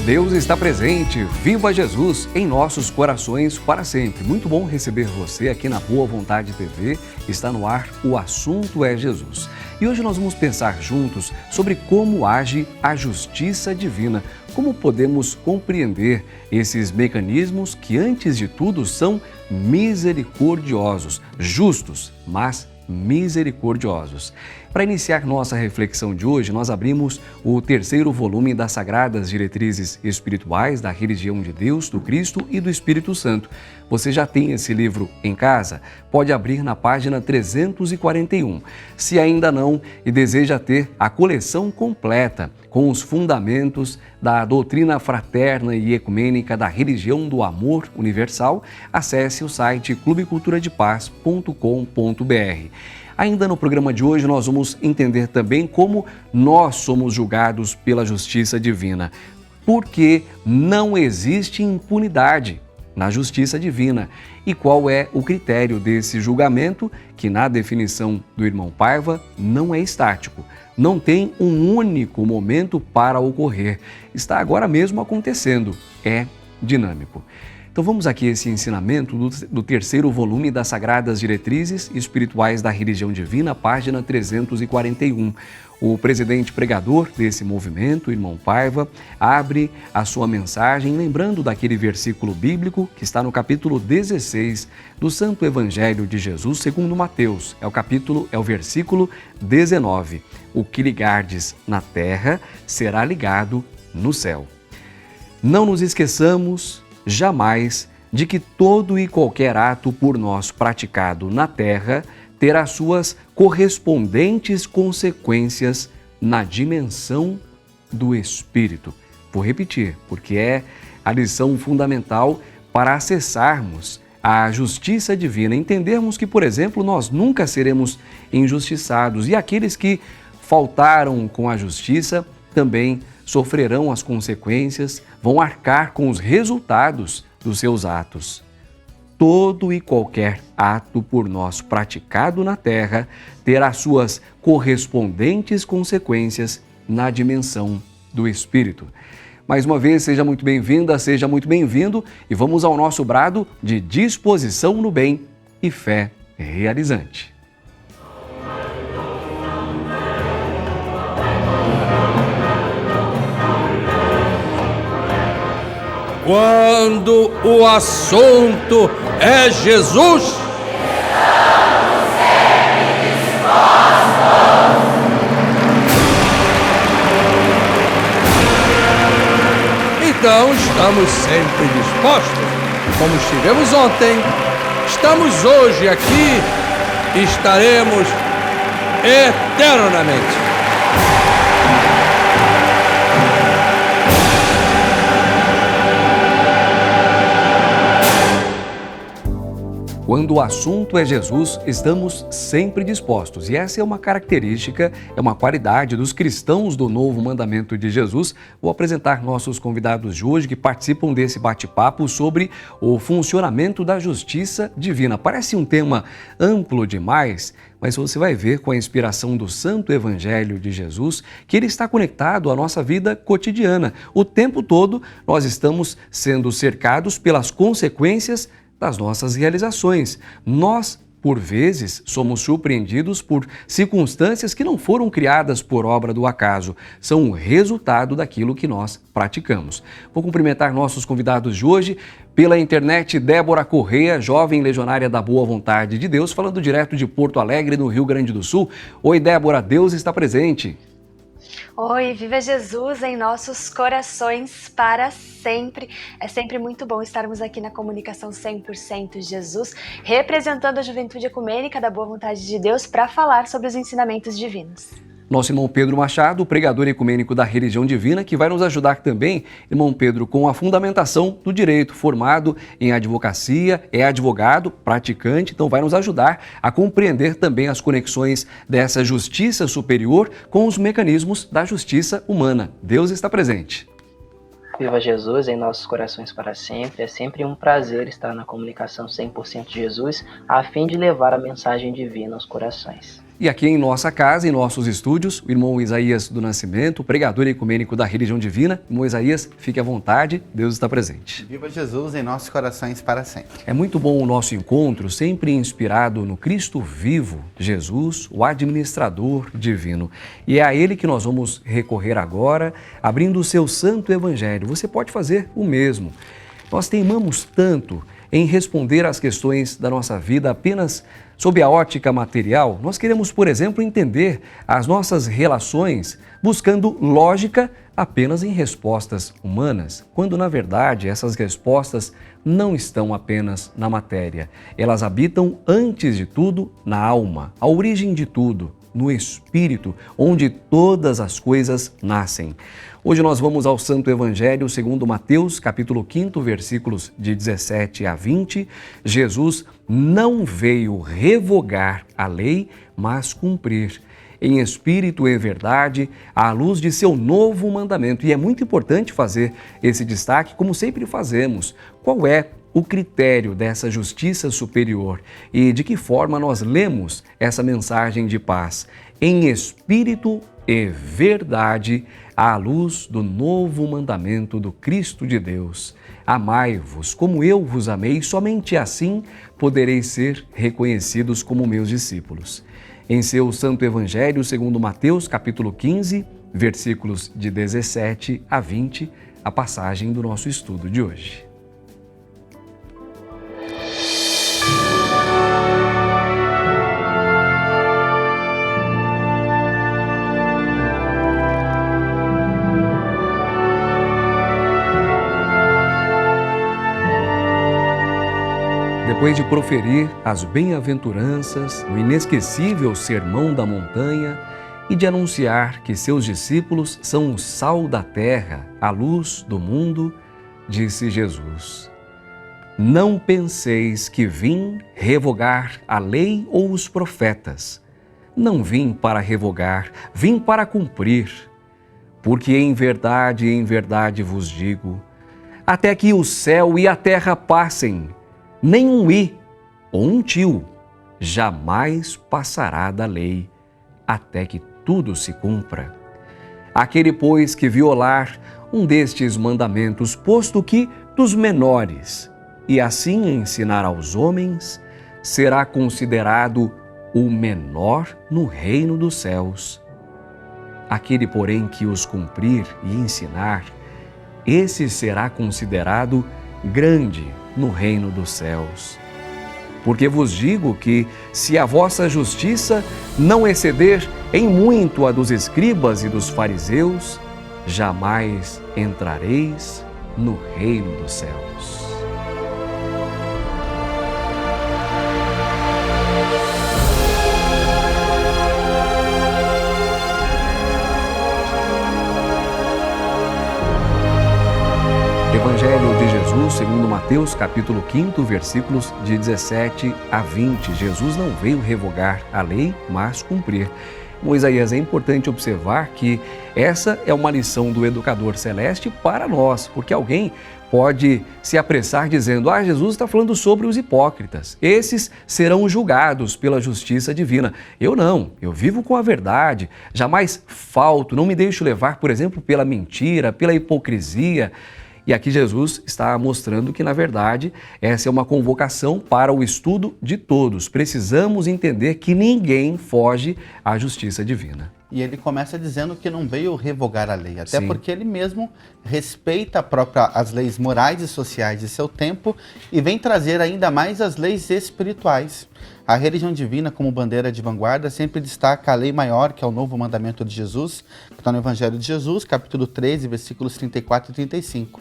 Deus está presente, viva Jesus em nossos corações para sempre. Muito bom receber você aqui na Boa Vontade TV. Está no ar O Assunto é Jesus. E hoje nós vamos pensar juntos sobre como age a justiça divina. Como podemos compreender esses mecanismos que, antes de tudo, são misericordiosos, justos, mas misericordiosos. Para iniciar nossa reflexão de hoje, nós abrimos o terceiro volume das Sagradas Diretrizes Espirituais da Religião de Deus, do Cristo e do Espírito Santo. Você já tem esse livro em casa? Pode abrir na página 341. Se ainda não e deseja ter a coleção completa com os fundamentos da doutrina fraterna e ecumênica da religião do amor universal, acesse o site clubeculturadepaz.com.br. Ainda no programa de hoje, nós vamos entender também como nós somos julgados pela justiça divina. Porque não existe impunidade na justiça divina. E qual é o critério desse julgamento, que na definição do irmão Paiva não é estático. Não tem um único momento para ocorrer. Está agora mesmo acontecendo. É dinâmico. Então vamos aqui a esse ensinamento do terceiro volume das Sagradas Diretrizes Espirituais da Religião Divina, página 341. O presidente pregador desse movimento, irmão Paiva, abre a sua mensagem lembrando daquele versículo bíblico que está no capítulo 16 do Santo Evangelho de Jesus segundo Mateus. É o versículo 19. O que ligardes na terra será ligado no céu. Não nos esqueçamos jamais de que todo e qualquer ato por nós praticado na terra terá suas correspondentes consequências na dimensão do Espírito. Vou repetir, porque é a lição fundamental para acessarmos a justiça divina, entendermos que, por exemplo, nós nunca seremos injustiçados e aqueles que faltaram com a justiça também sofrerão as consequências, vão arcar com os resultados dos seus atos. Todo e qualquer ato por nós praticado na terra terá suas correspondentes consequências na dimensão do Espírito. Mais uma vez, seja muito bem-vinda, seja muito bem-vindo e vamos ao nosso brado de disposição no bem e fé realizante. Quando o assunto é Jesus, estamos sempre dispostos. Então estamos sempre dispostos. Como estivemos ontem, estamos hoje aqui e estaremos eternamente. Quando o assunto é Jesus, estamos sempre dispostos. E essa é uma característica, é uma qualidade dos cristãos do novo mandamento de Jesus. Vou apresentar nossos convidados de hoje que participam desse bate-papo sobre o funcionamento da justiça divina. Parece um tema amplo demais, mas você vai ver com a inspiração do Santo Evangelho de Jesus que ele está conectado à nossa vida cotidiana. O tempo todo nós estamos sendo cercados pelas consequências das nossas realizações. Nós, por vezes, somos surpreendidos por circunstâncias que não foram criadas por obra do acaso, são o resultado daquilo que nós praticamos. Vou cumprimentar nossos convidados de hoje. Pela internet, Débora Correia, jovem legionária da Boa Vontade de Deus, falando direto de Porto Alegre, no Rio Grande do Sul. Oi, Débora, Deus está presente. Oi, viva Jesus em nossos corações para sempre. É sempre muito bom estarmos aqui na comunicação 100% Jesus, representando a juventude ecumênica da Boa Vontade de Deus para falar sobre os ensinamentos divinos. Nosso irmão Pedro Machado, pregador ecumênico da religião divina, que vai nos ajudar também, irmão Pedro, com a fundamentação do direito, formado em advocacia, é advogado, praticante, então vai nos ajudar a compreender também as conexões dessa justiça superior com os mecanismos da justiça humana. Deus está presente. Viva Jesus em nossos corações para sempre. É sempre um prazer estar na comunicação 100% Jesus, a fim de levar a mensagem divina aos corações. E aqui em nossa casa, em nossos estúdios, o irmão Isaías do Nascimento, pregador ecumênico da Religião Divina. Irmão Isaías, fique à vontade, Deus está presente. Viva Jesus em nossos corações para sempre. É muito bom o nosso encontro, sempre inspirado no Cristo vivo, Jesus, o administrador divino. E é a Ele que nós vamos recorrer agora, abrindo o seu santo evangelho. Você pode fazer o mesmo. Nós teimamos tanto em responder às questões da nossa vida apenas sob a ótica material. Nós queremos, por exemplo, entender as nossas relações buscando lógica apenas em respostas humanas, quando na verdade essas respostas não estão apenas na matéria. Elas habitam, antes de tudo, na alma, a origem de tudo, no Espírito, onde todas as coisas nascem. Hoje nós vamos ao Santo Evangelho segundo Mateus, capítulo 5, versículos de 17 a 20. Jesus não veio revogar a lei, mas cumprir, em espírito e verdade, à luz de seu novo mandamento. E é muito importante fazer esse destaque, como sempre fazemos. Qual é o critério dessa justiça superior e de que forma nós lemos essa mensagem de paz? Em espírito e verdade, à luz do novo mandamento do Cristo de Deus. Amai-vos como eu vos amei, somente assim podereis ser reconhecidos como meus discípulos. Em seu Santo Evangelho, segundo Mateus, capítulo 15, versículos de 17 a 20, a passagem do nosso estudo de hoje. Depois de proferir as bem-aventuranças no inesquecível Sermão da Montanha e de anunciar que seus discípulos são o sal da terra, a luz do mundo, disse Jesus: Não penseis que vim revogar a lei ou os profetas. Não vim para revogar, vim para cumprir. Porque em verdade vos digo, até que o céu e a terra passem, nem um i ou um tio jamais passará da lei, até que tudo se cumpra. Aquele, pois, que violar um destes mandamentos, posto que dos menores, e assim ensinar aos homens, será considerado o menor no reino dos céus. Aquele, porém, que os cumprir e ensinar, esse será considerado grande no reino dos céus. Porque vos digo que, se a vossa justiça não exceder em muito a dos escribas e dos fariseus, jamais entrareis no reino dos céus. Evangelho de Jesus, segundo Mateus, capítulo 5, versículos de 17 a 20. Jesus não veio revogar a lei, mas cumprir. Isaías, é importante observar que essa é uma lição do educador celeste para nós, porque alguém pode se apressar dizendo: Jesus está falando sobre os hipócritas, esses serão julgados pela justiça divina. Eu não, eu vivo com a verdade, jamais falto, não me deixo levar, por exemplo, pela mentira, pela hipocrisia. E aqui Jesus está mostrando que, na verdade, essa é uma convocação para o estudo de todos. Precisamos entender que ninguém foge à justiça divina. E ele começa dizendo que não veio revogar a lei, até Sim. porque ele mesmo respeita as leis morais e sociais de seu tempo e vem trazer ainda mais as leis espirituais. A religião divina, como bandeira de vanguarda, sempre destaca a lei maior, que é o novo mandamento de Jesus, que está no Evangelho de Jesus, capítulo 13, versículos 34 e 35.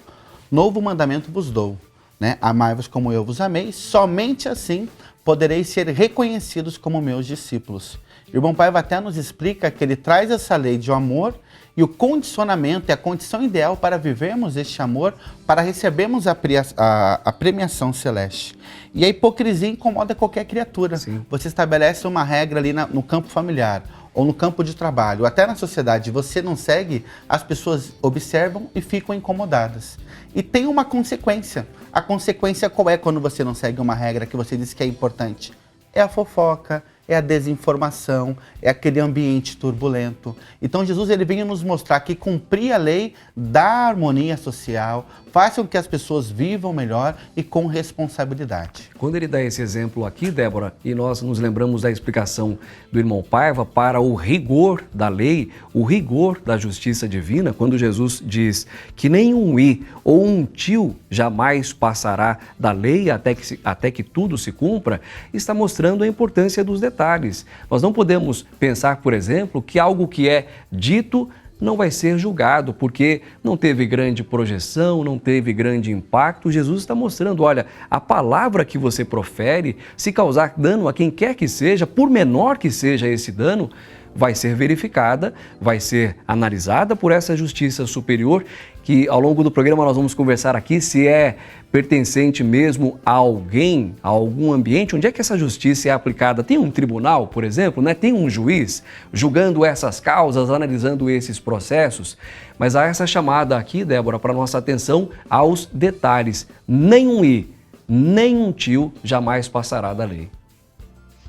Novo mandamento vos dou, né? Amai-vos como eu vos amei, somente assim podereis ser reconhecidos como meus discípulos. O irmão Paiva até nos explica que ele traz essa lei de amor e o condicionamento é a condição ideal para vivermos este amor, para recebermos a premiação celeste. E a hipocrisia incomoda qualquer criatura. Sim. Você estabelece uma regra ali no campo familiar, ou no campo de trabalho, ou até na sociedade, você não segue, as pessoas observam e ficam incomodadas. E tem uma consequência. A consequência qual é quando você não segue uma regra que você diz que é importante? É a fofoca, é a desinformação, é aquele ambiente turbulento. Então Jesus ele vem nos mostrar que cumprir a lei dá harmonia social, faz com que as pessoas vivam melhor e com responsabilidade. Quando ele dá esse exemplo aqui, Débora, e nós nos lembramos da explicação do irmão Paiva para o rigor da lei, o rigor da justiça divina, quando Jesus diz que nem um i ou um tio jamais passará da lei até que tudo se cumpra, está mostrando a importância dos detalhes. Nós não podemos pensar, por exemplo, que algo que é dito não vai ser julgado, porque não teve grande projeção, não teve grande impacto. Jesus está mostrando, olha, a palavra que você profere, se causar dano a quem quer que seja, por menor que seja esse dano, vai ser verificada, vai ser analisada por essa justiça superior, que ao longo do programa nós vamos conversar aqui se é pertencente mesmo a alguém, a algum ambiente. Onde é que essa justiça é aplicada? Tem um tribunal, por exemplo, né? Tem um juiz julgando essas causas, analisando esses processos. Mas há essa chamada aqui, Débora, para nossa atenção aos detalhes. Nem um i, nem um tio jamais passará da lei.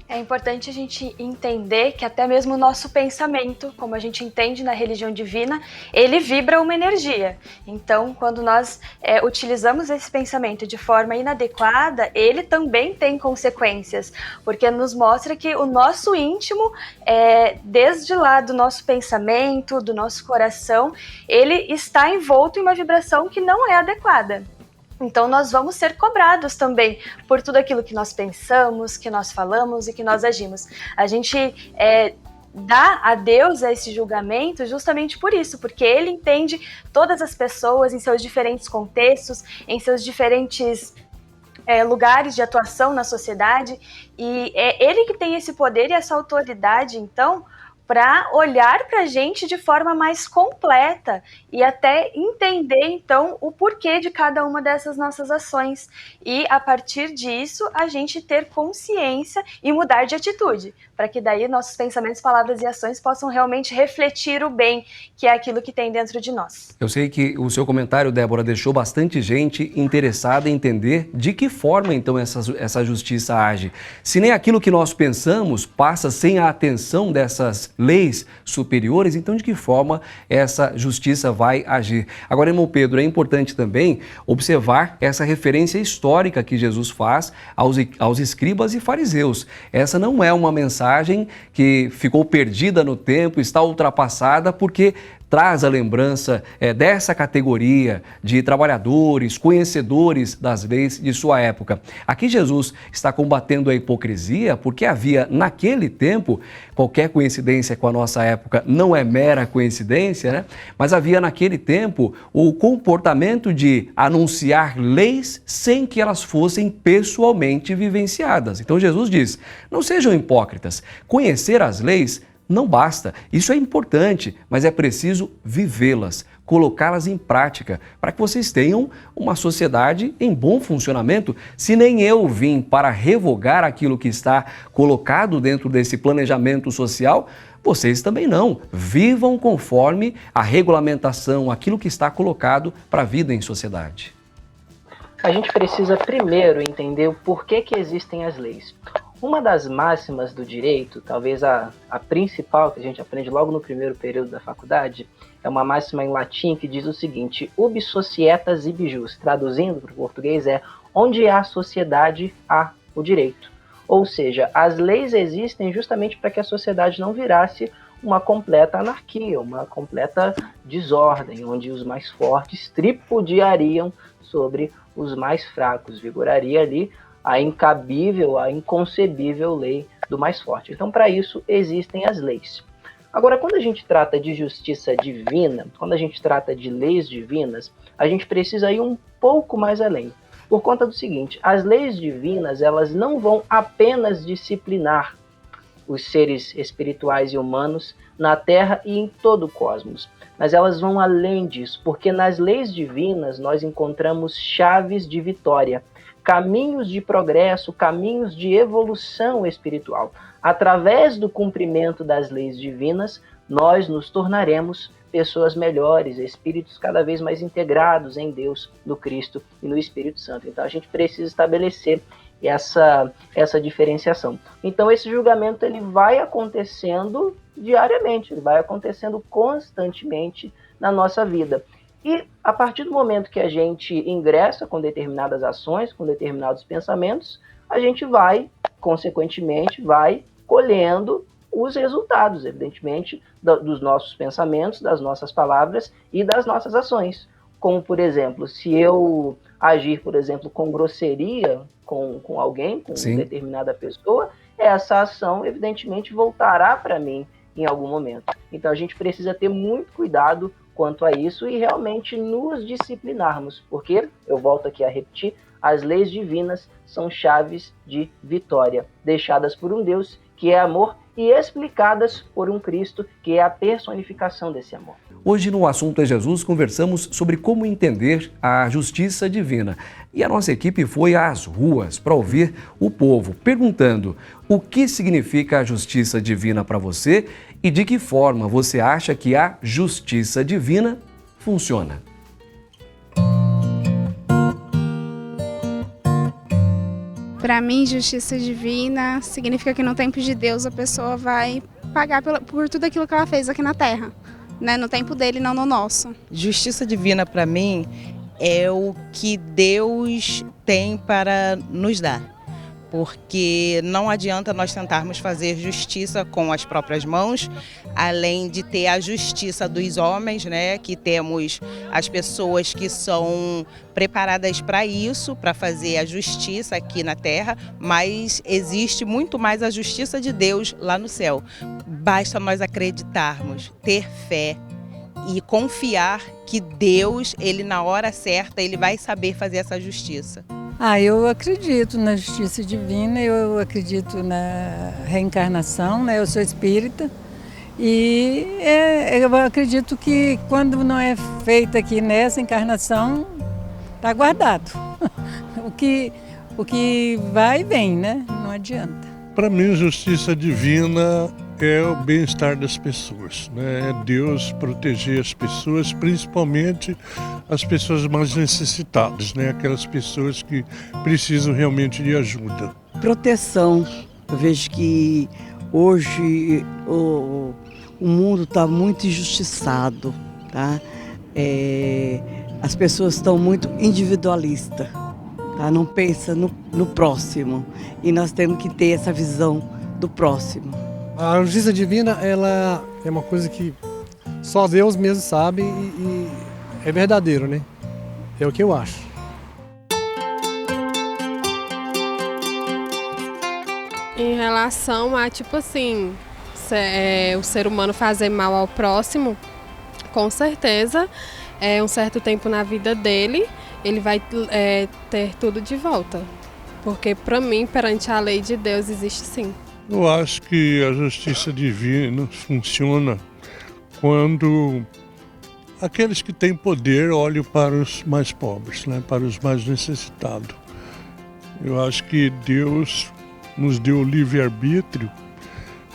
É importante a gente entender que até mesmo o nosso pensamento, como a gente entende na religião divina, ele vibra uma energia. Então, quando nós utilizamos esse pensamento de forma inadequada, ele também tem consequências, porque nos mostra que o nosso íntimo, desde lá do nosso pensamento, do nosso coração, ele está envolto em uma vibração que não é adequada. Então nós vamos ser cobrados também por tudo aquilo que nós pensamos, que nós falamos e que nós agimos. A gente dá a Deus esse julgamento justamente por isso, porque Ele entende todas as pessoas em seus diferentes contextos, em seus diferentes lugares de atuação na sociedade, e é Ele que tem esse poder e essa autoridade, então, para olhar para a gente de forma mais completa e até entender, então, o porquê de cada uma dessas nossas ações. E, a partir disso, a gente ter consciência e mudar de atitude, para que daí nossos pensamentos, palavras e ações possam realmente refletir o bem, que é aquilo que tem dentro de nós. Eu sei que o seu comentário, Débora, deixou bastante gente interessada em entender de que forma, então, essa justiça age. Se nem aquilo que nós pensamos passa sem a atenção dessas leis superiores, então de que forma essa justiça vai agir? Agora, irmão Pedro, é importante também observar essa referência histórica que Jesus faz aos escribas e fariseus. Essa não é uma mensagem que ficou perdida no tempo, está ultrapassada, porque traz a lembrança dessa categoria de trabalhadores, conhecedores das leis de sua época. Aqui Jesus está combatendo a hipocrisia, porque havia naquele tempo, qualquer coincidência com a nossa época não é mera coincidência, né? Mas havia naquele tempo o comportamento de anunciar leis sem que elas fossem pessoalmente vivenciadas. Então Jesus diz, não sejam hipócritas, conhecer as leis não basta, isso é importante, mas é preciso vivê-las, colocá-las em prática, para que vocês tenham uma sociedade em bom funcionamento. Se nem eu vim para revogar aquilo que está colocado dentro desse planejamento social, vocês também não. Vivam conforme a regulamentação, aquilo que está colocado para a vida em sociedade. A gente precisa primeiro entender o porquê que existem as leis. Uma das máximas do direito, talvez a principal que a gente aprende logo no primeiro período da faculdade, é uma máxima em latim que diz o seguinte: ubi societas ibi jus. Traduzindo para o português é: onde há sociedade, há o direito. Ou seja, as leis existem justamente para que a sociedade não virasse uma completa anarquia, uma completa desordem, onde os mais fortes tripudiariam sobre os mais fracos, vigoraria ali a incabível, a inconcebível lei do mais forte. Então, para isso, existem as leis. Agora, quando a gente trata de justiça divina, quando a gente trata de leis divinas, a gente precisa ir um pouco mais além. Por conta do seguinte, as leis divinas, elas não vão apenas disciplinar os seres espirituais e humanos na Terra e em todo o cosmos, mas elas vão além disso, porque nas leis divinas nós encontramos chaves de vitória, caminhos de progresso, caminhos de evolução espiritual. Através do cumprimento das leis divinas, nós nos tornaremos pessoas melhores, espíritos cada vez mais integrados em Deus, no Cristo e no Espírito Santo. Então a gente precisa estabelecer essa diferenciação. Então esse julgamento ele vai acontecendo diariamente, ele vai acontecendo constantemente na nossa vida. E a partir do momento que a gente ingressa com determinadas ações, com determinados pensamentos, a gente vai, consequentemente, vai colhendo os resultados, evidentemente, dos nossos pensamentos, das nossas palavras e das nossas ações. Como, por exemplo, se eu agir, por exemplo, com grosseria com alguém, com determinada pessoa, essa ação, evidentemente, voltará para mim em algum momento. Então, a gente precisa ter muito cuidado quanto a isso e realmente nos disciplinarmos, porque, eu volto aqui a repetir, as leis divinas são chaves de vitória, deixadas por um Deus que é amor e explicadas por um Cristo que é a personificação desse amor. Hoje no Assunto é Jesus conversamos sobre como entender a justiça divina. E a nossa equipe foi às ruas para ouvir o povo, perguntando o que significa a justiça divina para você e de que forma você acha que a justiça divina funciona. Para mim, justiça divina significa que no tempo de Deus a pessoa vai pagar por tudo aquilo que ela fez aqui na Terra, né? No tempo dele, não no nosso. Justiça divina para mim é o que Deus tem para nos dar. Porque não adianta nós tentarmos fazer justiça com as próprias mãos, além de ter a justiça dos homens, né? Que temos as pessoas que são preparadas para isso, para fazer a justiça aqui na terra, mas existe muito mais a justiça de Deus lá no céu. Basta nós acreditarmos, ter fé e confiar que Deus, Ele na hora certa, Ele vai saber fazer essa justiça. Eu acredito na justiça divina, eu acredito na reencarnação, né? Eu sou espírita e eu acredito que quando não é feita aqui nessa encarnação, está guardado. O que vai, vem, né? Não adianta. Para mim, justiça divina é o bem-estar das pessoas, né? É Deus proteger as pessoas, principalmente as pessoas mais necessitadas, né? Aquelas pessoas que precisam realmente de ajuda. Proteção. Eu vejo que hoje o mundo está muito injustiçado, tá? As pessoas estão muito individualistas, tá? Não pensam no próximo e nós temos que ter essa visão do próximo. A justiça divina, ela é uma coisa que só Deus mesmo sabe e é verdadeiro, né? É o que eu acho. Em relação a, tipo assim, o ser humano fazer mal ao próximo, com certeza, um certo tempo na vida dele, ele vai ter tudo de volta. Porque, para mim, perante a lei de Deus, existe sim. Eu acho que a justiça divina funciona quando aqueles que têm poder olham para os mais pobres, né? Para os mais necessitados. Eu acho que Deus nos deu o livre-arbítrio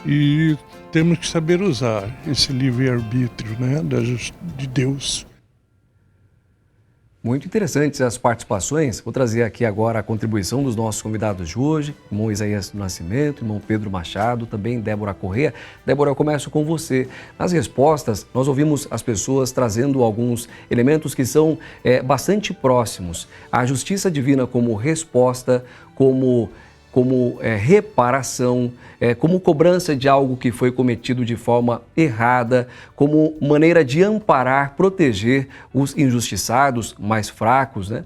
e temos que saber usar esse livre-arbítrio, né? De Deus. Muito interessantes as participações. Vou trazer aqui agora a contribuição dos nossos convidados de hoje, irmão Isaías do Nascimento, irmão Pedro Machado, também Débora Corrêa. Débora, eu começo com você. Nas respostas, nós ouvimos as pessoas trazendo alguns elementos que são bastante próximos. A justiça divina como resposta, como reparação, como cobrança de algo que foi cometido de forma errada, como maneira de amparar, proteger os injustiçados, mais fracos, né?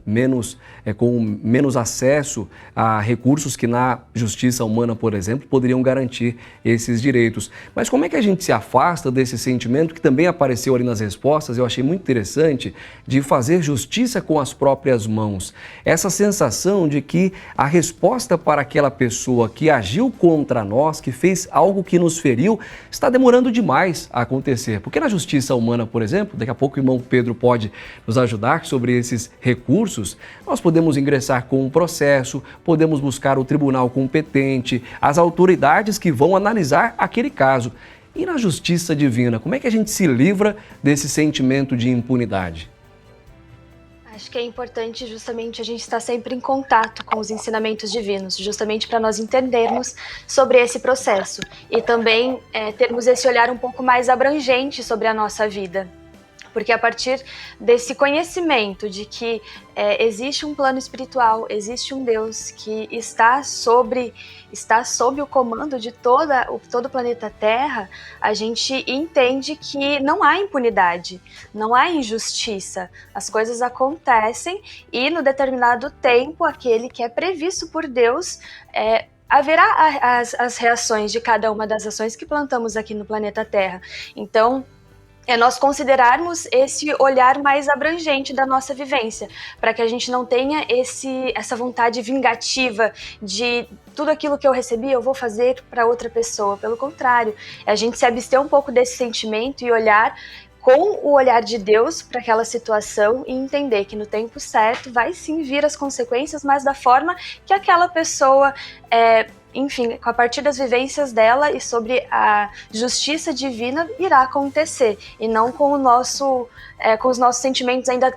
Com menos acesso a recursos que na justiça humana, por exemplo, poderiam garantir esses direitos. Mas como é que a gente se afasta desse sentimento que também apareceu ali nas respostas, eu achei muito interessante, de fazer justiça com as próprias mãos? Essa sensação de que a resposta para aquela pessoa que agiu contra nós, que fez algo que nos feriu, está demorando demais a acontecer. Porque na justiça humana, por exemplo, daqui a pouco o irmão Pedro pode nos ajudar sobre esses recursos, nós podemos ingressar com um processo, podemos buscar o tribunal competente, as autoridades que vão analisar aquele caso. E na justiça divina, como é que a gente se livra desse sentimento de impunidade? Acho que é importante justamente a gente estar sempre em contato com os ensinamentos divinos, justamente para nós entendermos sobre esse processo e também termos esse olhar um pouco mais abrangente sobre a nossa vida. Porque a partir desse conhecimento de que existe um plano espiritual, existe um Deus que está sob o comando de todo o planeta Terra, a gente entende que não há impunidade, não há injustiça. As coisas acontecem e no determinado tempo, aquele que é previsto por Deus, haverá as reações de cada uma das ações que plantamos aqui no planeta Terra. Então, é nós considerarmos esse olhar mais abrangente da nossa vivência, para que a gente não tenha essa vontade vingativa de tudo aquilo que eu recebi eu vou fazer para outra pessoa. Pelo contrário, é a gente se abster um pouco desse sentimento e olhar com o olhar de Deus para aquela situação e entender que no tempo certo vai sim vir as consequências, mas da forma que aquela pessoa enfim, a partir das vivências dela e sobre a justiça divina irá acontecer, e não com os nossos sentimentos ainda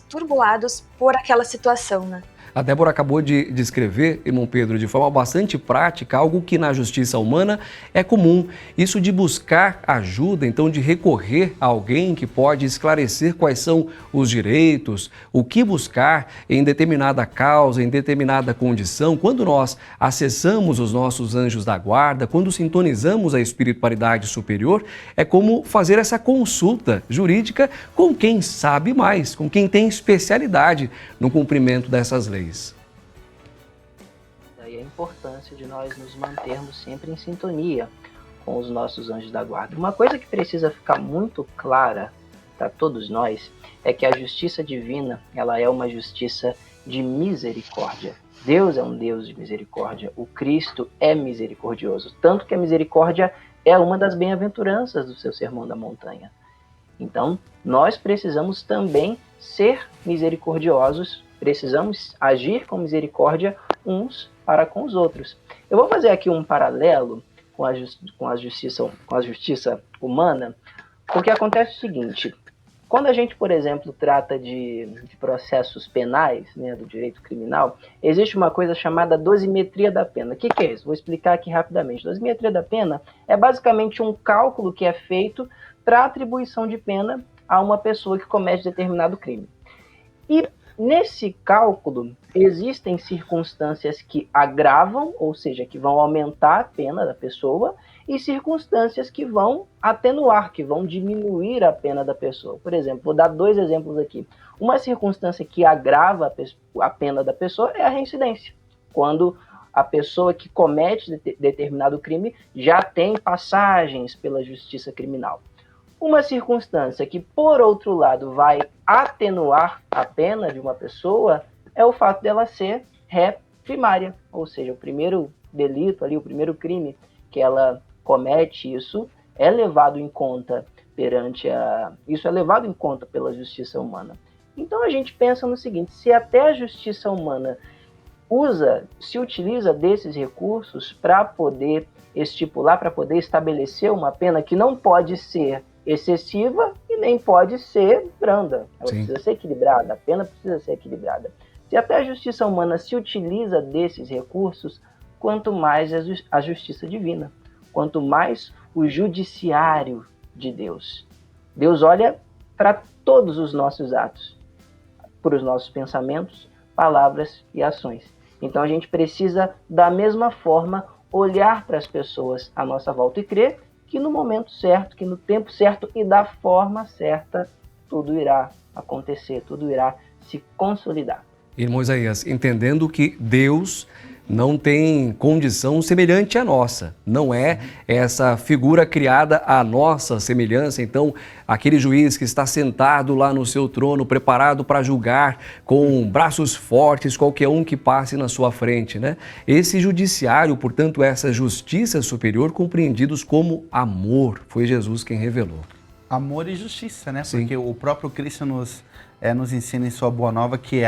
turbulados por aquela situação, né? A Débora acabou de descrever, irmão Pedro, de forma bastante prática, algo que na justiça humana é comum. Isso de buscar ajuda, então de recorrer a alguém que pode esclarecer quais são os direitos, o que buscar em determinada causa, em determinada condição. Quando nós acessamos os nossos anjos da guarda, quando sintonizamos a espiritualidade superior, é como fazer essa consulta jurídica com quem sabe mais, com quem tem especialidade no cumprimento dessas leis. Daí a importância de nós nos mantermos sempre em sintonia com os nossos anjos da guarda. Uma coisa que precisa ficar muito clara para todos nós é que a justiça divina, ela é uma justiça de misericórdia. Deus é um Deus de misericórdia. O Cristo é misericordioso, tanto que a misericórdia é uma das bem-aventuranças do seu Sermão da Montanha. Então, nós precisamos também ser misericordiosos, precisamos agir com misericórdia uns para com os outros. Eu vou fazer aqui um paralelo com a justiça humana, porque acontece o seguinte: quando a gente, por exemplo, trata de processos penais, né, do direito criminal, existe uma coisa chamada dosimetria da pena. O que é isso? Vou explicar aqui rapidamente. Dosimetria da pena é basicamente um cálculo que é feito para atribuição de pena a uma pessoa que comete determinado crime. E nesse cálculo, existem circunstâncias que agravam, ou seja, que vão aumentar a pena da pessoa, e circunstâncias que vão atenuar, que vão diminuir a pena da pessoa. Por exemplo, vou dar 2 exemplos aqui. Uma circunstância que agrava a pena da pessoa é a reincidência, quando a pessoa que comete determinado crime já tem passagens pela justiça criminal. Uma circunstância que, por outro lado, vai atenuar a pena de uma pessoa é o fato dela ser ré primária, ou seja, o primeiro delito ali, o primeiro crime que ela comete, isso é levado em conta pela justiça humana. Então a gente pensa no seguinte: se até a justiça humana se utiliza desses recursos para poder estipular, para poder estabelecer uma pena que não pode ser excessiva e nem pode ser branda. Ela precisa ser equilibrada, a pena precisa ser equilibrada. Se até a justiça humana se utiliza desses recursos, quanto mais a justiça divina, quanto mais o judiciário de Deus. Deus olha para todos os nossos atos, para os nossos pensamentos, palavras e ações. Então a gente precisa, da mesma forma, olhar para as pessoas à nossa volta e crer que no momento certo, que no tempo certo e da forma certa, tudo irá acontecer, tudo irá se consolidar. Irmão Isaías, entendendo que Deus não tem condição semelhante à nossa, não é essa figura criada à nossa semelhança. Então, aquele juiz que está sentado lá no seu trono, preparado para julgar com braços fortes qualquer um que passe na sua frente, né? Esse judiciário, portanto, essa justiça superior, compreendidos como amor, foi Jesus quem revelou. Amor e justiça, né? Sim. Porque o próprio Cristo nos ensina em sua Boa Nova que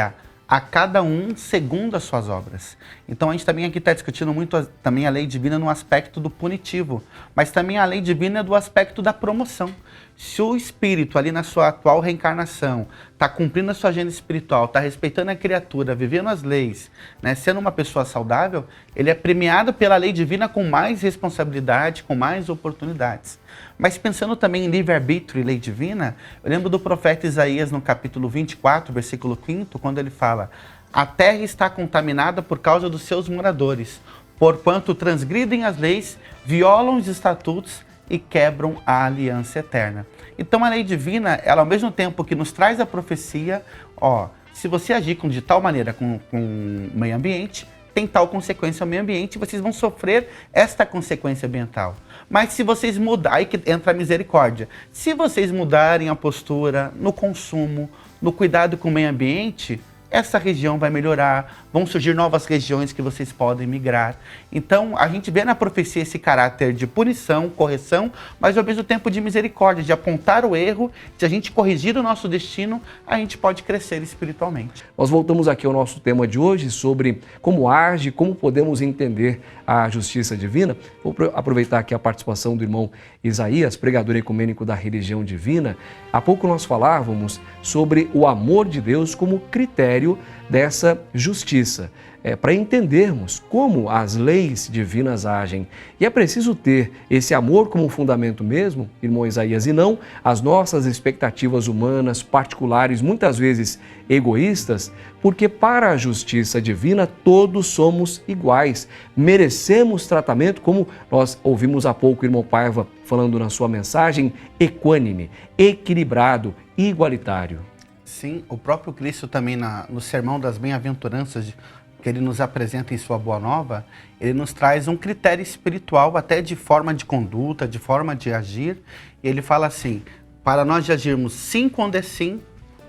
a cada um segundo as suas obras. Então a gente também aqui está discutindo muito também a lei divina no aspecto do punitivo, mas também a lei divina é do aspecto da promoção. Se o espírito ali na sua atual reencarnação está cumprindo a sua agenda espiritual, está respeitando a criatura, vivendo as leis, né, sendo uma pessoa saudável, ele é premiado pela lei divina com mais responsabilidade, com mais oportunidades. Mas pensando também em livre-arbítrio e lei divina, eu lembro do profeta Isaías no capítulo 24, versículo 5, quando ele fala: a terra está contaminada por causa dos seus moradores, porquanto transgridem as leis, violam os estatutos e quebram a aliança eterna. Então a lei divina, ela ao mesmo tempo que nos traz a profecia, se você agir de tal maneira com o meio ambiente, tem tal consequência ao meio ambiente, vocês vão sofrer esta consequência ambiental. Mas se vocês mudarem, aí que entra a misericórdia, se vocês mudarem a postura no consumo, no cuidado com o meio ambiente, essa região vai melhorar, vão surgir novas regiões que vocês podem migrar. Então, a gente vê na profecia esse caráter de punição, correção, mas ao mesmo tempo de misericórdia, de apontar o erro, de a gente corrigir o nosso destino, a gente pode crescer espiritualmente. Nós voltamos aqui ao nosso tema de hoje sobre como age, como podemos entender a justiça divina. Vou aproveitar aqui a participação do irmão Isaías, pregador ecumênico da religião divina. Há pouco nós falávamos sobre o amor de Deus como critério dessa justiça, para entendermos como as leis divinas agem. E é preciso ter esse amor como fundamento mesmo, irmão Isaías, e não as nossas expectativas humanas, particulares, muitas vezes egoístas, porque para a justiça divina todos somos iguais, merecemos tratamento, como nós ouvimos há pouco o irmão Paiva falando na sua mensagem, equânime, equilibrado, igualitário. Sim, o próprio Cristo também no Sermão das Bem-aventuranças, que ele nos apresenta em sua Boa Nova, ele nos traz um critério espiritual, até de forma de conduta, de forma de agir. E ele fala assim: para nós agirmos sim quando é sim,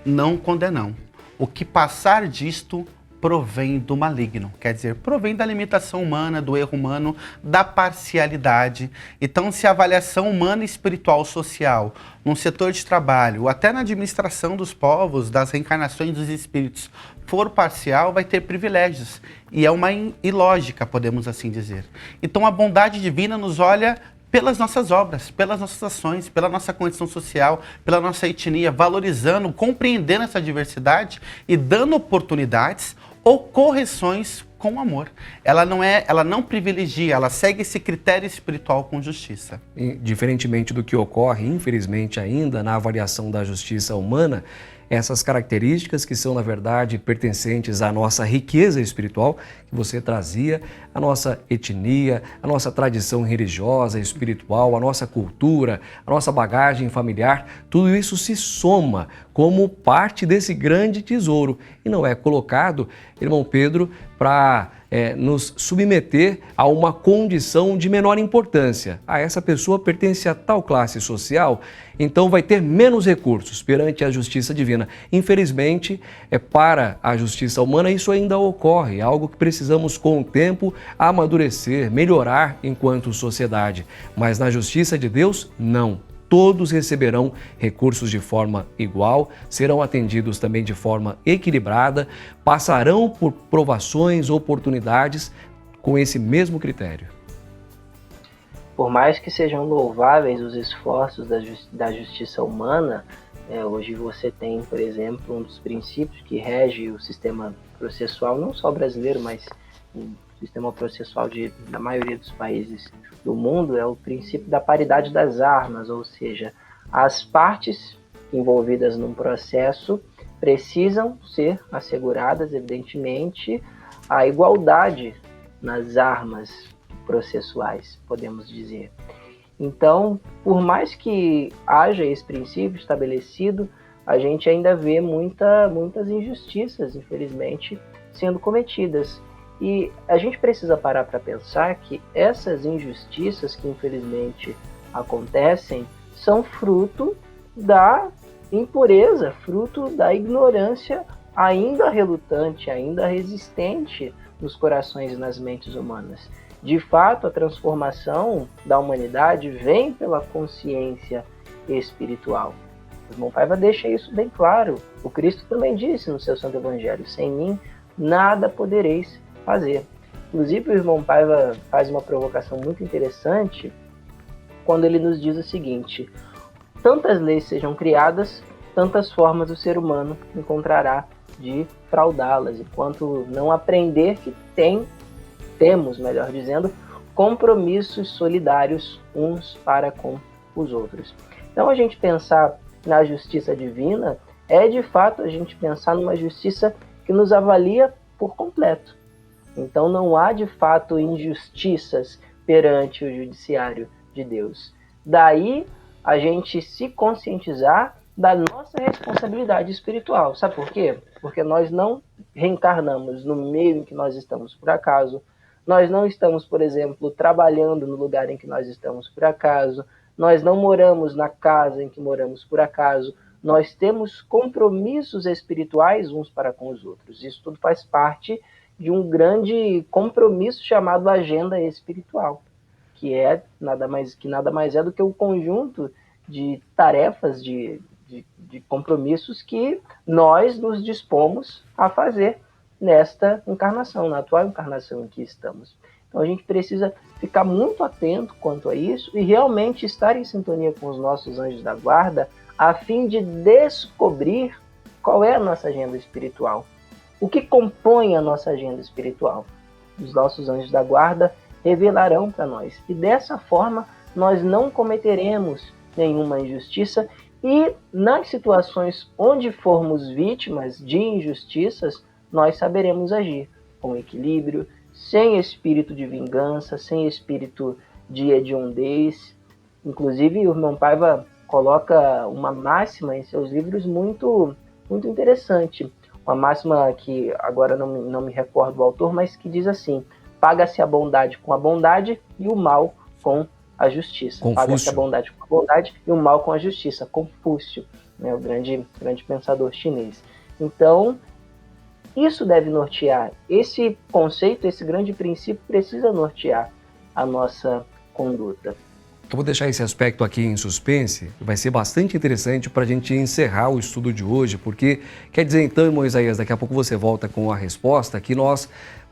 não quando é não. O que passar disto provém do maligno, quer dizer, provém da limitação humana, do erro humano, da parcialidade. Então, se a avaliação humana, espiritual, social, num setor de trabalho, ou até na administração dos povos, das reencarnações dos espíritos, for parcial, vai ter privilégios. E é uma ilógica, podemos assim dizer. Então, a bondade divina nos olha pelas nossas obras, pelas nossas ações, pela nossa condição social, pela nossa etnia, valorizando, compreendendo essa diversidade e dando oportunidades ou correções com amor. Ela não privilegia, ela segue esse critério espiritual com justiça. E, diferentemente do que ocorre, infelizmente ainda, na avaliação da justiça humana, essas características que são, na verdade, pertencentes à nossa riqueza espiritual, que você trazia, a nossa etnia, a nossa tradição religiosa, espiritual, a nossa cultura, a nossa bagagem familiar, tudo isso se soma como parte desse grande tesouro e não é colocado, irmão Pedro, para nos submeter a uma condição de menor importância. Essa pessoa pertence a tal classe social, então vai ter menos recursos perante a justiça divina. Infelizmente, para a justiça humana isso ainda ocorre, algo que precisamos com o tempo amadurecer, melhorar enquanto sociedade. Mas na justiça de Deus, não. Todos receberão recursos de forma igual, serão atendidos também de forma equilibrada, passarão por provações, oportunidades com esse mesmo critério. Por mais que sejam louváveis os esforços da justiça humana, hoje você tem, por exemplo, um dos princípios que rege o sistema processual, não só brasileiro, mas o sistema processual da maioria dos países do mundo, é o princípio da paridade das armas, ou seja, as partes envolvidas num processo precisam ser asseguradas, evidentemente, a igualdade nas armas processuais, podemos dizer. Então, por mais que haja esse princípio estabelecido, a gente ainda vê muitas injustiças, infelizmente, sendo cometidas. E a gente precisa parar para pensar que essas injustiças que infelizmente acontecem são fruto da impureza, fruto da ignorância ainda relutante, ainda resistente nos corações e nas mentes humanas. De fato, a transformação da humanidade vem pela consciência espiritual. O irmão Paiva deixa isso bem claro. O Cristo também disse no seu Santo Evangelho: sem mim nada podereis fazer. Inclusive o irmão Paiva faz uma provocação muito interessante quando ele nos diz o seguinte: tantas leis sejam criadas, tantas formas o ser humano encontrará de fraudá-las, enquanto não aprender que temos, melhor dizendo, compromissos solidários uns para com os outros. Então a gente pensar na justiça divina é de fato a gente pensar numa justiça que nos avalia por completo. Então não há de fato injustiças perante o judiciário de Deus. Daí a gente se conscientizar da nossa responsabilidade espiritual. Sabe por quê? Porque nós não reencarnamos no meio em que nós estamos por acaso. Nós não estamos, por exemplo, trabalhando no lugar em que nós estamos por acaso. Nós não moramos na casa em que moramos por acaso. Nós temos compromissos espirituais uns para com os outros. Isso tudo faz parte de um grande compromisso chamado agenda espiritual, que nada mais é do que o conjunto de tarefas, de compromissos que nós nos dispomos a fazer nesta encarnação, na atual encarnação em que estamos. Então a gente precisa ficar muito atento quanto a isso e realmente estar em sintonia com os nossos anjos da guarda a fim de descobrir qual é a nossa agenda espiritual. O que compõe a nossa agenda espiritual? Os nossos anjos da guarda revelarão para nós. E dessa forma nós não cometeremos nenhuma injustiça e nas situações onde formos vítimas de injustiças, nós saberemos agir com equilíbrio, sem espírito de vingança, sem espírito de hediondez. Inclusive, o irmão Paiva coloca uma máxima em seus livros muito, muito interessante. Uma máxima que agora não me recordo o autor, mas que diz assim: paga-se a bondade com a bondade e o mal com a justiça. Paga-se a bondade com a bondade e o mal com a justiça. Confúcio, né, o grande pensador chinês. Então, isso deve nortear. Esse conceito, esse grande princípio precisa nortear a nossa conduta. Eu vou deixar esse aspecto aqui em suspense, vai ser bastante interessante para a gente encerrar o estudo de hoje, porque quer dizer então, irmão Isaías, daqui a pouco você volta com a resposta, que nós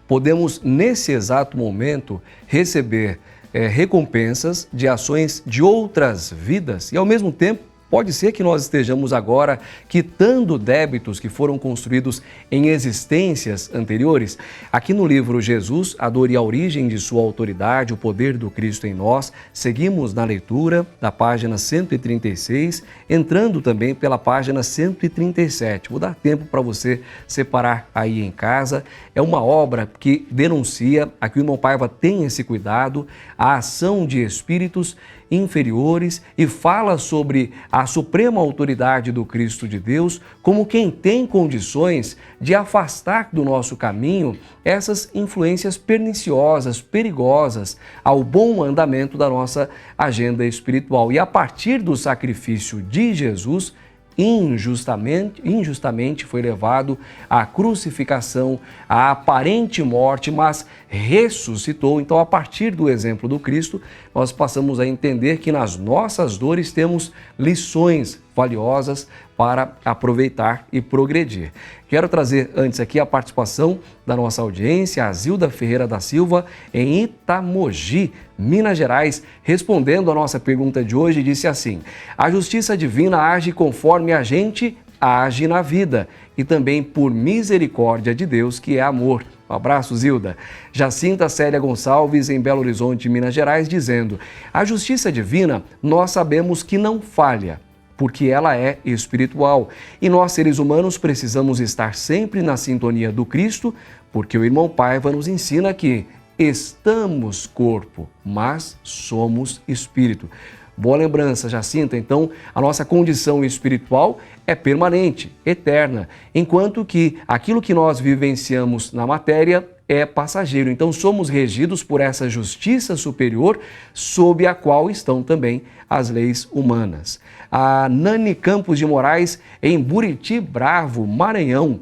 podemos, nesse exato momento, receber recompensas de ações de outras vidas e, ao mesmo tempo, pode ser que nós estejamos agora quitando débitos que foram construídos em existências anteriores. Aqui no livro Jesus, a Dor e a Origem de Sua Autoridade, o Poder do Cristo em Nós, seguimos na leitura da página 136, entrando também pela página 137. Vou dar tempo para você separar aí em casa. É uma obra que denuncia, aqui o irmão Paiva tem esse cuidado, a ação de espíritos inferiores e fala sobre a suprema autoridade do Cristo de Deus como quem tem condições de afastar do nosso caminho essas influências perniciosas, perigosas ao bom andamento da nossa agenda espiritual. E a partir do sacrifício de Jesus, injustamente foi levado à crucificação, à aparente morte, mas ressuscitou. Então, a partir do exemplo do Cristo, nós passamos a entender que nas nossas dores temos lições valiosas para aproveitar e progredir. Quero trazer antes aqui a participação da nossa audiência, a Zilda Ferreira da Silva, em Itamogi, Minas Gerais, respondendo a nossa pergunta de hoje, disse assim: a justiça divina age conforme a gente age na vida e também por misericórdia de Deus, que é amor. Um abraço, Zilda. Jacinta Célia Gonçalves, em Belo Horizonte, Minas Gerais, dizendo: a justiça divina nós sabemos que não falha, porque ela é espiritual. E nós, seres humanos, precisamos estar sempre na sintonia do Cristo, porque o irmão Paiva nos ensina que estamos corpo, mas somos espírito. Boa lembrança, Jacinta. Então, a nossa condição espiritual é permanente, eterna, enquanto que aquilo que nós vivenciamos na matéria é passageiro. Então, somos regidos por essa justiça superior, sob a qual estão também as leis humanas. A Nani Campos de Moraes, em Buriti Bravo, Maranhão,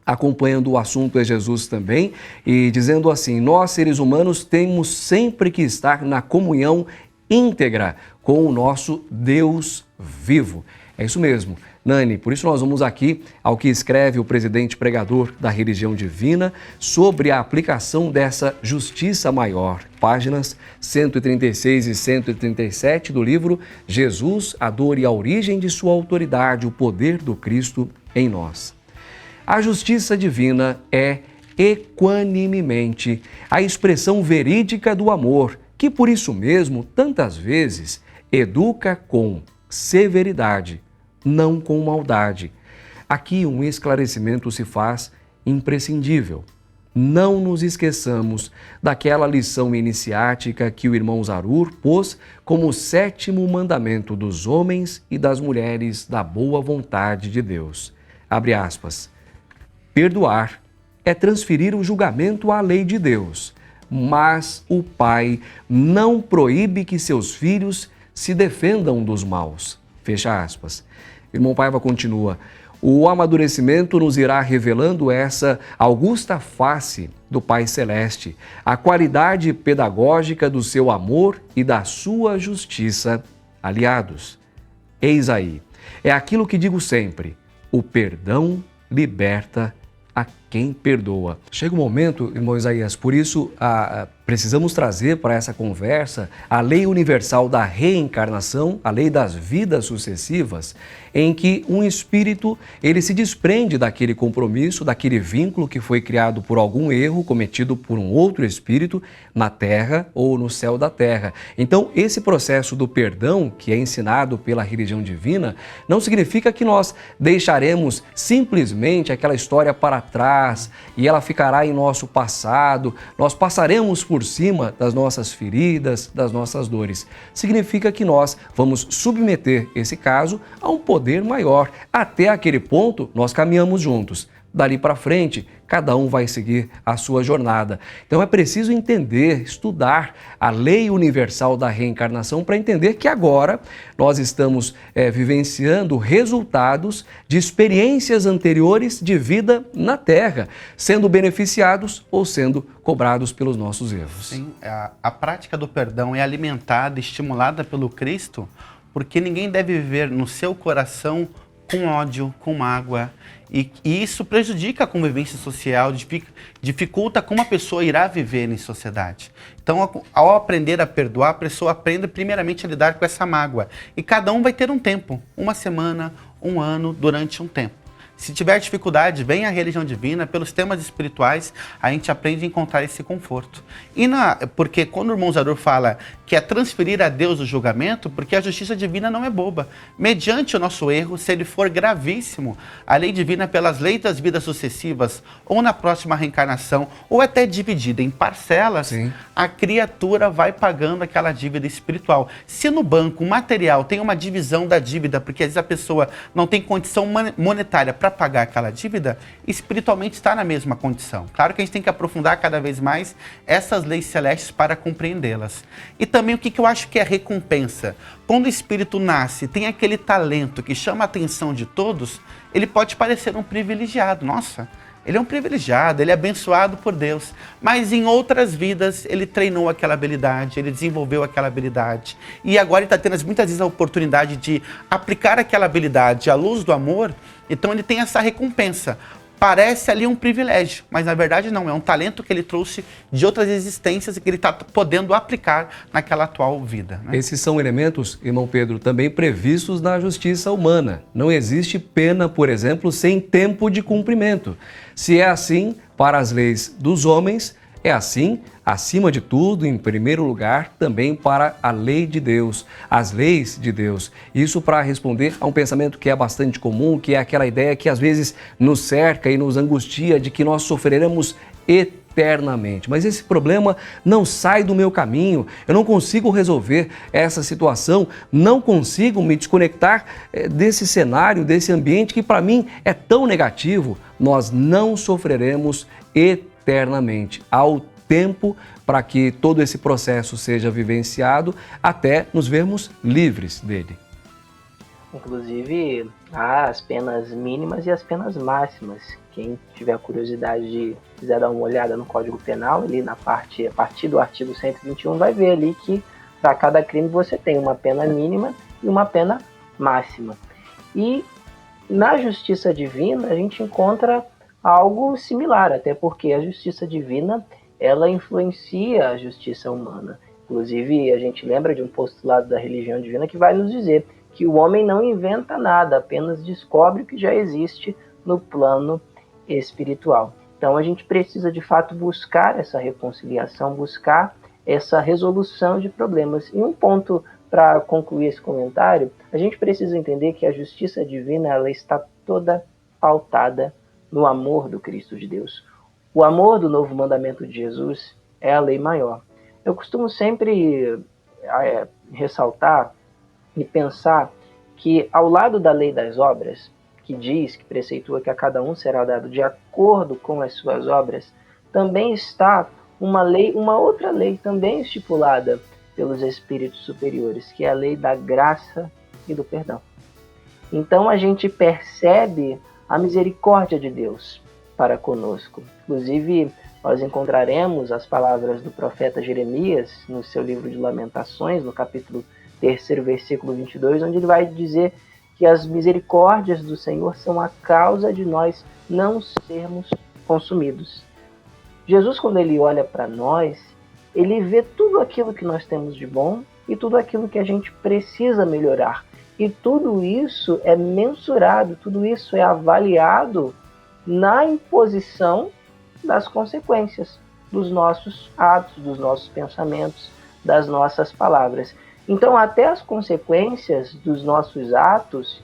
acompanhando o assunto é Jesus também, e dizendo assim: nós, seres humanos, temos sempre que estar na comunhão íntegra com o nosso Deus vivo. É isso mesmo, Nani. Por isso nós vamos aqui ao que escreve o presidente pregador da religião divina sobre a aplicação dessa justiça maior. Páginas 136 e 137 do livro Jesus, a dor e a origem de sua autoridade, o poder do Cristo em nós. A justiça divina é equanimemente a expressão verídica do amor, que por isso mesmo, tantas vezes, educa com severidade, não com maldade. Aqui um esclarecimento se faz imprescindível. Não nos esqueçamos daquela lição iniciática que o irmão Zarur pôs como o 7º mandamento dos homens e das mulheres da boa vontade de Deus. Abre aspas. Perdoar é transferir o julgamento à lei de Deus, mas o Pai não proíbe que seus filhos se defendam dos maus. Fecha aspas. Irmão Paiva continua. O amadurecimento nos irá revelando essa augusta face do Pai Celeste, a qualidade pedagógica do seu amor e da sua justiça aliados. Eis aí, é aquilo que digo sempre, o perdão liberta a quem perdoa. Chega um momento, irmão Isaías, por isso precisamos trazer para essa conversa a lei universal da reencarnação, a lei das vidas sucessivas, em que um espírito ele se desprende daquele compromisso, daquele vínculo que foi criado por algum erro cometido por um outro espírito na terra ou no céu da terra. Então, esse processo do perdão, que é ensinado pela religião divina, não significa que nós deixaremos simplesmente aquela história para trás e ela ficará em nosso passado, nós passaremos por cima das nossas feridas, das nossas dores. Significa que nós vamos submeter esse caso a um poder maior. Até aquele ponto, nós caminhamos juntos. Dali para frente, cada um vai seguir a sua jornada. Então é preciso entender, estudar a lei universal da reencarnação para entender que agora nós estamos vivenciando resultados de experiências anteriores de vida na Terra, sendo beneficiados ou sendo cobrados pelos nossos erros. Sim, a prática do perdão é alimentada, estimulada pelo Cristo, porque ninguém deve viver no seu coração com ódio, com mágoa, e isso prejudica a convivência social, dificulta como a pessoa irá viver em sociedade. Então, ao aprender a perdoar, a pessoa aprende primeiramente a lidar com essa mágoa. E cada um vai ter um tempo, uma semana, um ano, durante um tempo. Se tiver dificuldade, vem a religião divina, pelos temas espirituais, a gente aprende a encontrar esse conforto. Porque quando o irmão Zarur fala que é transferir a Deus o julgamento, porque a justiça divina não é boba. Mediante o nosso erro, se ele for gravíssimo, a lei divina, pelas leis das vidas sucessivas, ou na próxima reencarnação, ou até dividida em parcelas, sim, a criatura vai pagando aquela dívida espiritual. Se no banco material tem uma divisão da dívida, porque às vezes a pessoa não tem condição monetária para pagar aquela dívida, espiritualmente está na mesma condição. Claro que a gente tem que aprofundar cada vez mais essas leis celestes para compreendê-las. E também o que eu acho que é recompensa. Quando o espírito nasce, tem aquele talento que chama a atenção de todos, ele pode parecer um privilegiado. Nossa, ele é um privilegiado, ele é abençoado por Deus. Mas em outras vidas, ele treinou aquela habilidade, ele desenvolveu aquela habilidade. E agora ele está tendo muitas vezes a oportunidade de aplicar aquela habilidade à luz do amor. Então ele tem essa recompensa. Parece ali um privilégio, mas na verdade não, é um talento que ele trouxe de outras existências e que ele está podendo aplicar naquela atual vida, né? Esses são elementos, irmão Pedro, também previstos na justiça humana. Não existe pena, por exemplo, sem tempo de cumprimento. Se é assim para as leis dos homens, é assim, acima de tudo, em primeiro lugar, também para a lei de Deus, as leis de Deus. Isso para responder a um pensamento que é bastante comum, que é aquela ideia que às vezes nos cerca e nos angustia de que nós sofreremos eternamente. Mas esse problema não sai do meu caminho, eu não consigo resolver essa situação, não consigo me desconectar desse cenário, desse ambiente que para mim é tão negativo. Nós não sofreremos eternamente. Ao tempo para que todo esse processo seja vivenciado até nos vermos livres dele. Inclusive, há as penas mínimas e as penas máximas. Quem tiver curiosidade de quiser dar uma olhada no Código Penal, ali a partir do artigo 121, vai ver ali que para cada crime você tem uma pena mínima e uma pena máxima. E na justiça divina a gente encontra algo similar, até porque a justiça divina ela influencia a justiça humana. Inclusive, a gente lembra de um postulado da religião divina que vai nos dizer que o homem não inventa nada, apenas descobre o que já existe no plano espiritual. Então, a gente precisa, de fato, buscar essa reconciliação, buscar essa resolução de problemas. E um ponto para concluir esse comentário, a gente precisa entender que a justiça divina ela está toda pautada no amor do Cristo de Deus. O amor do novo mandamento de Jesus é a lei maior. Eu costumo sempre ressaltar e pensar que ao lado da lei das obras, que diz, que preceitua que a cada um será dado de acordo com as suas obras, também está uma outra lei também estipulada pelos espíritos superiores, que é a lei da graça e do perdão. Então a gente percebe a misericórdia de Deus para conosco. Inclusive, nós encontraremos as palavras do profeta Jeremias no seu livro de Lamentações, no capítulo 3, versículo 22, onde ele vai dizer que as misericórdias do Senhor são a causa de nós não sermos consumidos. Jesus, quando ele olha para nós, ele vê tudo aquilo que nós temos de bom e tudo aquilo que a gente precisa melhorar. E tudo isso é mensurado, tudo isso é avaliado na imposição das consequências dos nossos atos, dos nossos pensamentos, das nossas palavras. Então, até as consequências dos nossos atos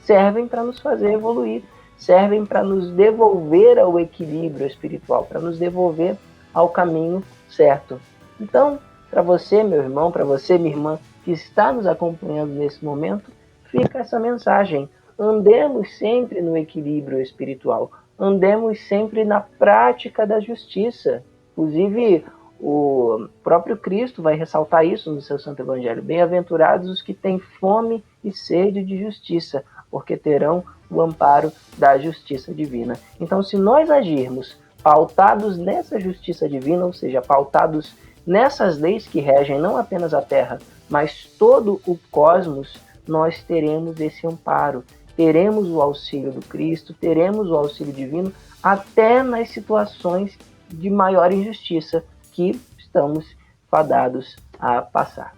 servem para nos fazer evoluir, servem para nos devolver ao equilíbrio espiritual, para nos devolver ao caminho certo. Então, para você, meu irmão, para você, minha irmã, que está nos acompanhando nesse momento, fica essa mensagem. Andemos sempre no equilíbrio espiritual, andemos sempre na prática da justiça. Inclusive, o próprio Cristo vai ressaltar isso no seu Santo Evangelho. Bem-aventurados os que têm fome e sede de justiça, porque terão o amparo da justiça divina. Então, se nós agirmos pautados nessa justiça divina, ou seja, pautados nessas leis que regem não apenas a Terra, mas todo o cosmos, nós teremos esse amparo, teremos o auxílio do Cristo, teremos o auxílio divino, até nas situações de maior injustiça que estamos fadados a passar.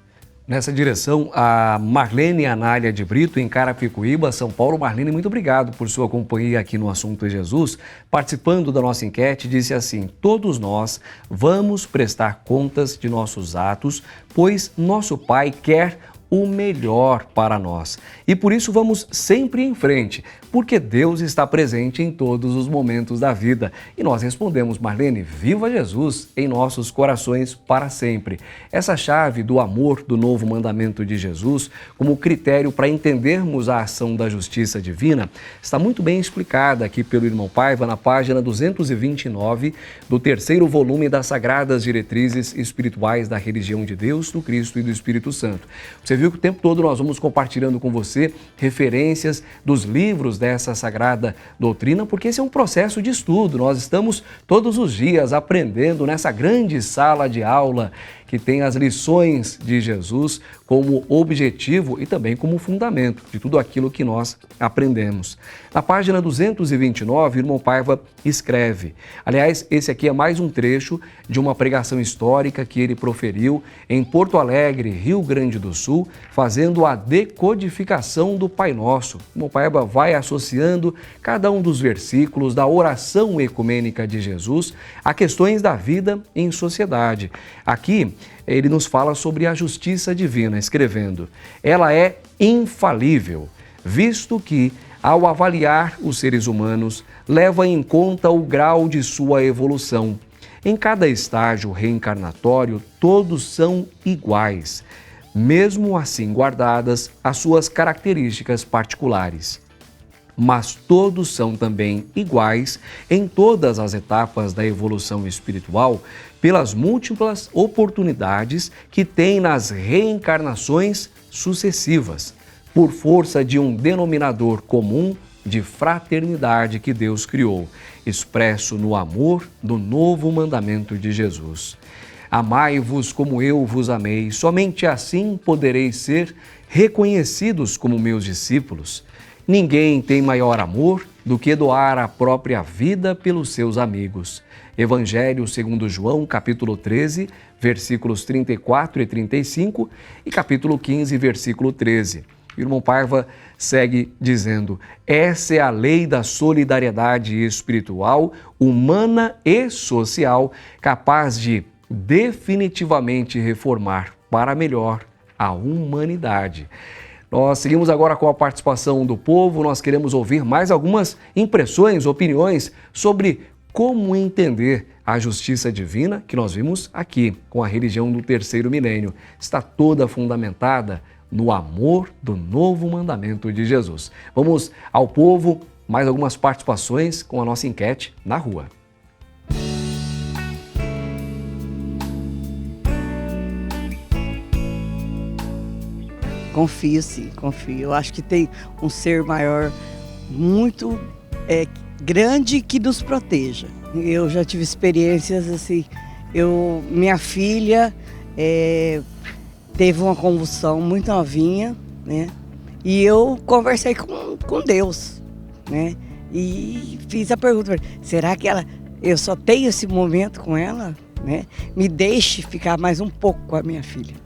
Nessa direção, a Marlene Anália de Brito, em Carapicuíba, São Paulo. Marlene, muito obrigado por sua companhia aqui no Assunto é Jesus. Participando da nossa enquete, disse assim: todos nós vamos prestar contas de nossos atos, pois nosso Pai quer o melhor para nós. E por isso vamos sempre em frente, porque Deus está presente em todos os momentos da vida. E nós respondemos, Marlene, viva Jesus em nossos corações para sempre. Essa chave do amor do novo mandamento de Jesus, como critério para entendermos a ação da justiça divina, está muito bem explicada aqui pelo irmão Paiva na página 229 do 3º volume das Sagradas Diretrizes Espirituais da Religião de Deus, do Cristo e do Espírito Santo. Você viu que o tempo todo nós vamos compartilhando com você referências dos livros dessa sagrada doutrina, porque esse é um processo de estudo. Nós estamos todos os dias aprendendo nessa grande sala de aula que tem as lições de Jesus como objetivo e também como fundamento de tudo aquilo que nós aprendemos. Na página 229, o irmão Paiva escreve. Aliás, esse aqui é mais um trecho de uma pregação histórica que ele proferiu em Porto Alegre, Rio Grande do Sul, fazendo a decodificação do Pai Nosso. O irmão Paiva vai associando cada um dos versículos da oração ecumênica de Jesus a questões da vida em sociedade. Aqui, ele nos fala sobre a justiça divina, escrevendo: ela é infalível, visto que, ao avaliar os seres humanos, leva em conta o grau de sua evolução. Em cada estágio reencarnatório, todos são iguais, mesmo assim guardadas as suas características particulares. Mas todos são também iguais em todas as etapas da evolução espiritual, pelas múltiplas oportunidades que têm nas reencarnações sucessivas, por força de um denominador comum de fraternidade que Deus criou, expresso no amor do novo mandamento de Jesus. Amai-vos como eu vos amei, somente assim podereis ser reconhecidos como meus discípulos. Ninguém tem maior amor do que doar a própria vida pelos seus amigos. Evangelho segundo João, capítulo 13, versículos 34 e 35 e capítulo 15, versículo 13. O irmão Paiva segue dizendo: essa é a lei da solidariedade espiritual, humana e social, capaz de definitivamente reformar para melhor a humanidade. Nós seguimos agora com a participação do povo. Nós queremos ouvir mais algumas impressões, opiniões sobre como entender a justiça divina que nós vimos aqui com a religião do terceiro milênio. Está toda fundamentada no amor do novo mandamento de Jesus. Vamos ao povo, mais algumas participações com a nossa enquete na rua. Confio sim, confio. Eu acho que tem um ser maior muito grande que nos proteja. Eu já tive experiências assim, minha filha teve uma convulsão muito novinha, né? E eu conversei com Deus, né? E fiz a pergunta, será que eu só tenho esse momento com ela, né? Me deixe ficar mais um pouco com a minha filha.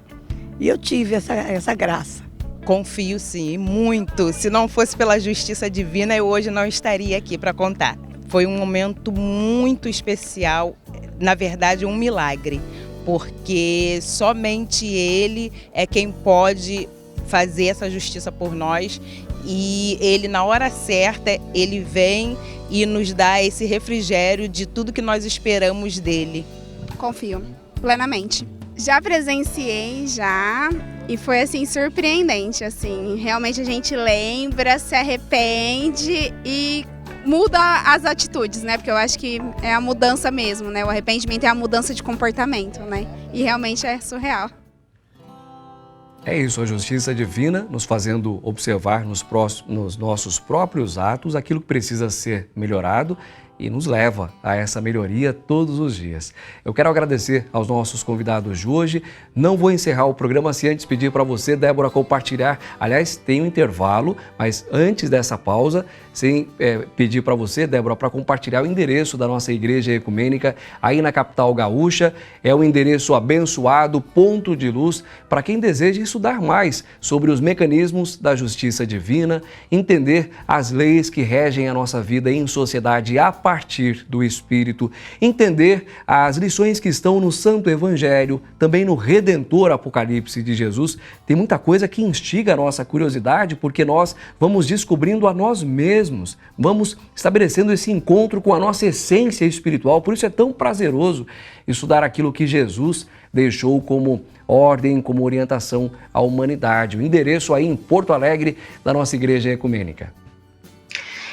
E eu tive essa graça. Confio sim, muito. Se não fosse pela justiça divina, eu hoje não estaria aqui para contar. Foi um momento muito especial, na verdade um milagre, porque somente Ele é quem pode fazer essa justiça por nós e Ele, na hora certa, Ele vem e nos dá esse refrigério de tudo que nós esperamos dEle. Confio plenamente. Já presenciei, e foi assim surpreendente, assim, realmente a gente lembra, se arrepende e muda as atitudes, né? Porque eu acho que é a mudança mesmo, né? O arrependimento é a mudança de comportamento, né? E realmente é surreal. É isso, a justiça divina nos fazendo observar nos nossos próprios atos aquilo que precisa ser melhorado e nos leva a essa melhoria todos os dias. Eu quero agradecer aos nossos convidados de hoje. Não vou encerrar o programa sem antes pedir para você, Débora, compartilhar. Aliás, tem um intervalo, mas antes dessa pausa, sem pedir para você, Débora, para compartilhar o endereço da nossa Igreja Ecumênica aí na capital gaúcha. É um endereço abençoado, ponto de luz, para quem deseja estudar mais sobre os mecanismos da justiça divina, entender as leis que regem a nossa vida em sociedade a partir do Espírito, entender as lições que estão no Santo Evangelho, também no Redentor Apocalipse de Jesus. Tem muita coisa que instiga a nossa curiosidade, porque nós vamos descobrindo a nós mesmos, vamos estabelecendo esse encontro com a nossa essência espiritual. Por isso é tão prazeroso estudar aquilo que Jesus deixou como ordem, como orientação à humanidade. O endereço aí em Porto Alegre da nossa Igreja Ecumênica.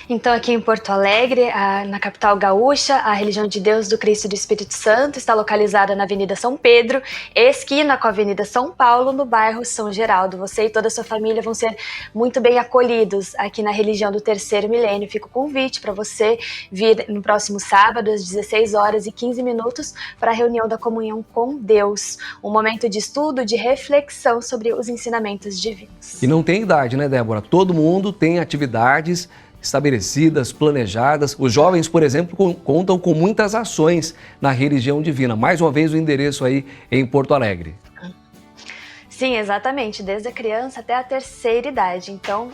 Então, aqui em Porto Alegre, na capital gaúcha, a Religião de Deus, do Cristo e do Espírito Santo está localizada na Avenida São Pedro, esquina com a Avenida São Paulo, no bairro São Geraldo. Você e toda a sua família vão ser muito bem acolhidos aqui na Religião do Terceiro Milênio. Fica o convite para você vir no próximo sábado, às 16h15, para a reunião da comunhão com Deus. Um momento de estudo, de reflexão sobre os ensinamentos divinos. E não tem idade, né, Débora? Todo mundo tem atividades estabelecidas, planejadas. Os jovens, por exemplo, contam com muitas ações na religião divina. Mais uma vez o endereço aí em Porto Alegre. Sim, exatamente, desde a criança até a terceira idade. Então,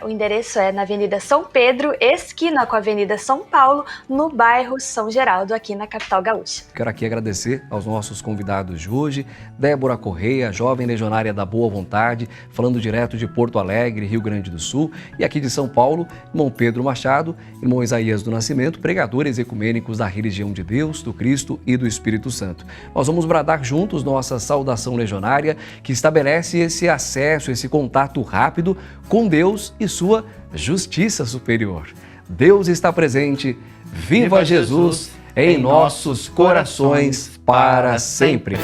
o endereço é na Avenida São Pedro, esquina com a Avenida São Paulo, no bairro São Geraldo, aqui na capital gaúcha. Quero aqui agradecer aos nossos convidados de hoje, Débora Correia, jovem legionária da Boa Vontade, falando direto de Porto Alegre, Rio Grande do Sul, e aqui de São Paulo, irmão Pedro Machado, irmão Isaías do Nascimento, pregadores ecumênicos da religião de Deus, do Cristo e do Espírito Santo. Nós vamos bradar juntos nossa saudação legionária, que estabelece esse acesso, esse contato rápido com Deus e sua justiça superior. Deus está presente, viva Jesus em nossos corações para sempre.